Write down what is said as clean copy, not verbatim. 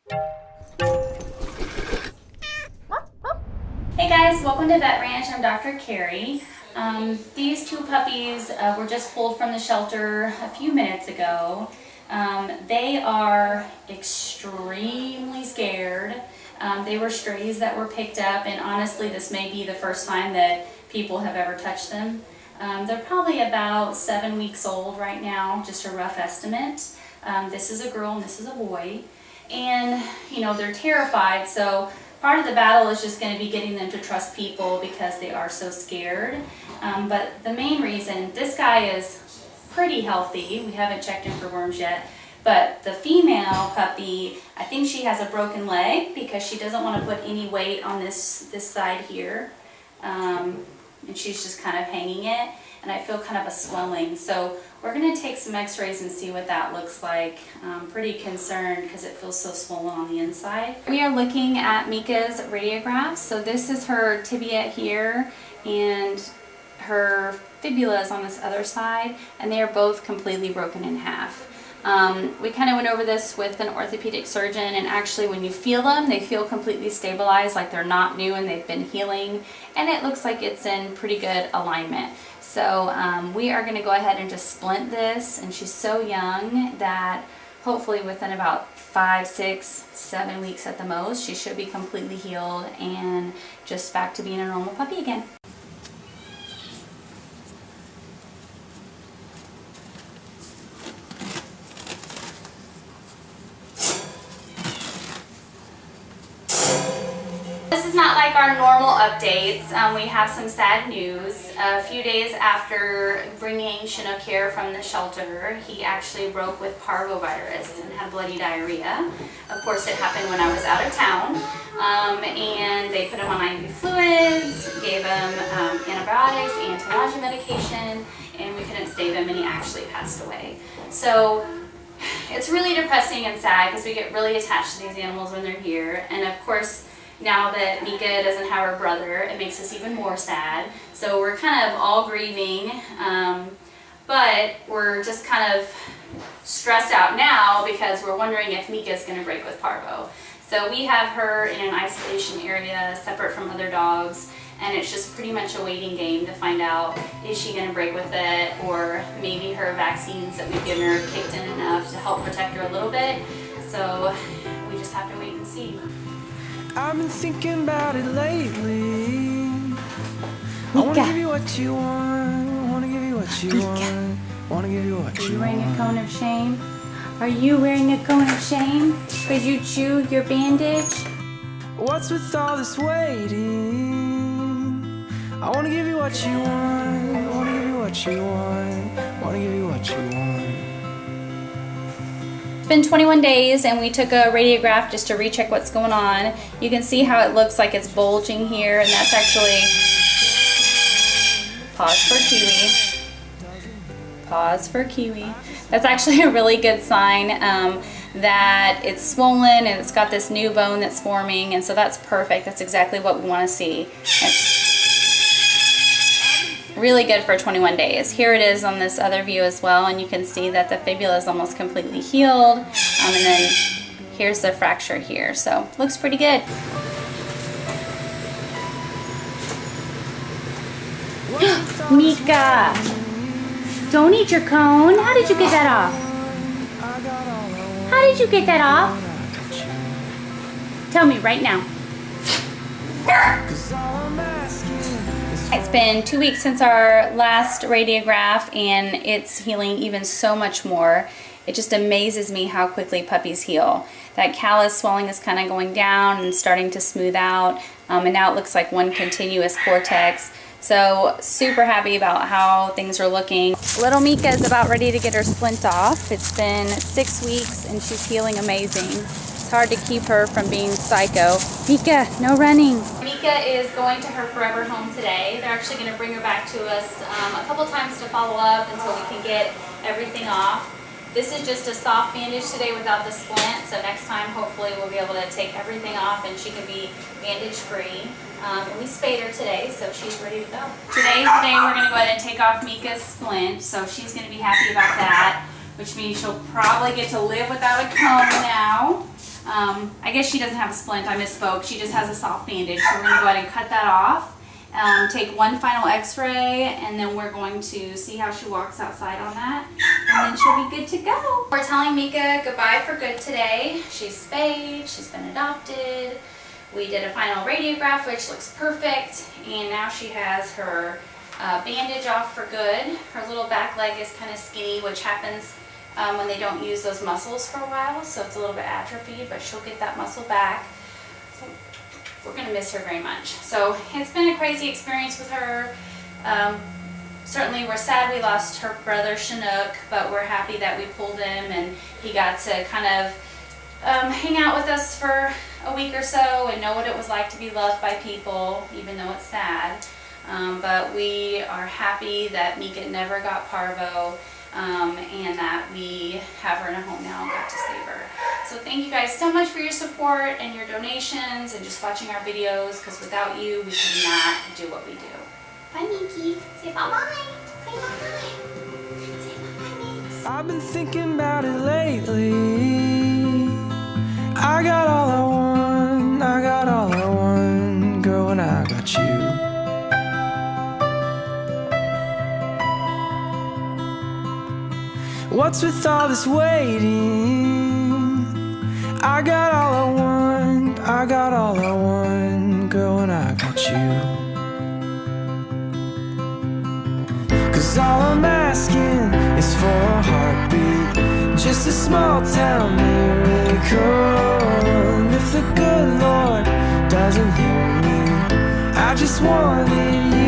Hey guys, welcome to Vet Ranch. I'm Dr. Carrie. These two puppies were just pulled from the shelter a few minutes ago. They are extremely scared. They were strays that were picked up, and honestly this may be the first time that people have ever touched them. They're probably about 7 weeks old right now, just a rough estimate. This is a girl and this is a boy. And you know, they're terrified, so part of the battle is just going to be getting them to trust people because they are so scared. But the main reason, this guy is pretty healthy. We haven't checked him for worms yet. But the female puppy, I think she has a broken leg because she doesn't want to put any weight on this side here. And she's just kind of hanging it. And I feel kind of a swelling. So we're going to take some x-rays and see what that looks like. I'm pretty concerned because it feels so swollen on the inside. We are looking at Mika's radiographs. So this is her tibia here and her fibula is on this other side, and they are both completely broken in half. We kind of went over this with an orthopedic surgeon, and actually when you feel them, they feel completely stabilized, like they're not new and they've been healing, and it looks like it's in pretty good alignment. So we are going to go ahead and just splint this, and she's so young that hopefully within about 5, 6, 7 weeks at the most, she should be completely healed and just back to being a normal puppy again. This is not like our normal updates. We have some sad news. A few days after bringing Shinocare from the shelter, he actually broke with parvovirus and had bloody diarrhea. Of course, it happened when I was out of town. And they put him on IV fluids, gave him antibiotics, anti-nausea medication, and we couldn't save him, and he actually passed away. So it's really depressing and sad because we get really attached to these animals when they're here. And of course, now that Mika doesn't have her brother, it makes us even more sad. So we're kind of all grieving, but we're just kind of stressed out now because we're wondering if Mika's going to break with parvo. So we have her in an isolation area separate from other dogs, and it's just pretty much a waiting game to find out, is she going to break with it, or maybe her vaccines that we've given her kicked in enough to help protect her a little bit. So we just have to wait and see. I've been thinking about it lately. I wanna give you what you want. I wanna give you what you want. I wanna give you what you want. Are you wearing a cone of shame? Are you wearing a cone of shame because you chewed your bandage? What's with all this waiting? I wanna give you what you want. I wanna give you what you want. I wanna give you what you want. It's been 21 days and we took a radiograph just to recheck what's going on. You can see how it looks like it's bulging here, and that's actually, pause for Kiwi. Pause for Kiwi. That's actually a really good sign that it's swollen and it's got this new bone that's forming, and so that's perfect. That's exactly what we want to see. It's really good for 21 days. Here it is on this other view as well, and you can see that the fibula is almost completely healed, and then here's the fracture here, so looks pretty good. Mika, don't eat your cone. How did you get that off? How did you get that off? Tell me right now. It's been 2 weeks since our last radiograph, and it's healing even so much more. It just amazes me how quickly puppies heal. That callus swelling is kind of going down and starting to smooth out, and now it looks like one continuous cortex. So super happy about how things are looking. Little Mika is about ready to get her splint off. It's been 6 weeks and she's healing amazing. It's hard to keep her from being psycho. Mika, no running. Mika is going to her forever home today. They're actually going to bring her back to us a couple times to follow up until we can get everything off. This is just a soft bandage today without the splint, so next time hopefully we'll be able to take everything off and she can be bandage free. And we spayed her today, so she's ready to go. Today's the day we're going to go ahead and take off Mika's splint, so she's going to be happy about that, which means she'll probably get to live without a cone now. I guess she doesn't have a splint, I misspoke. She just has a soft bandage. So we're gonna go ahead and cut that off. Take one final x-ray, and then we're going to see how she walks outside on that, and then she'll be good to go. We're telling Mika goodbye for good today. She's spayed, she's been adopted. We did a final radiograph, which looks perfect, and now she has her bandage off for good. Her little back leg is kind of skinny, which happens when they don't use those muscles for a while, so it's a little bit atrophied, but she'll get that muscle back. So we're going to miss her very much. So it's been a crazy experience with her. Certainly we're sad we lost her brother Chinook, but we're happy that we pulled him and he got to kind of hang out with us for a week or so and know what it was like to be loved by people, even though it's sad. But we are happy that Mika never got parvo, and that we have her in a home now and got to save her. So thank you guys so much for your support and your donations and just watching our videos, because without you we could not do what we do. Bye, Miki. Say bye-bye. Say bye-bye. Say bye-bye, Mix. I've been thinking about it lately. I got all I want, I got all I want, girl, when I got you. What's with all this waiting? I got all I want, I got all I want, girl, when I got you. 'Cause all I'm asking is for a heartbeat, just a small town miracle. And if the good Lord doesn't hear me, I just wanted you.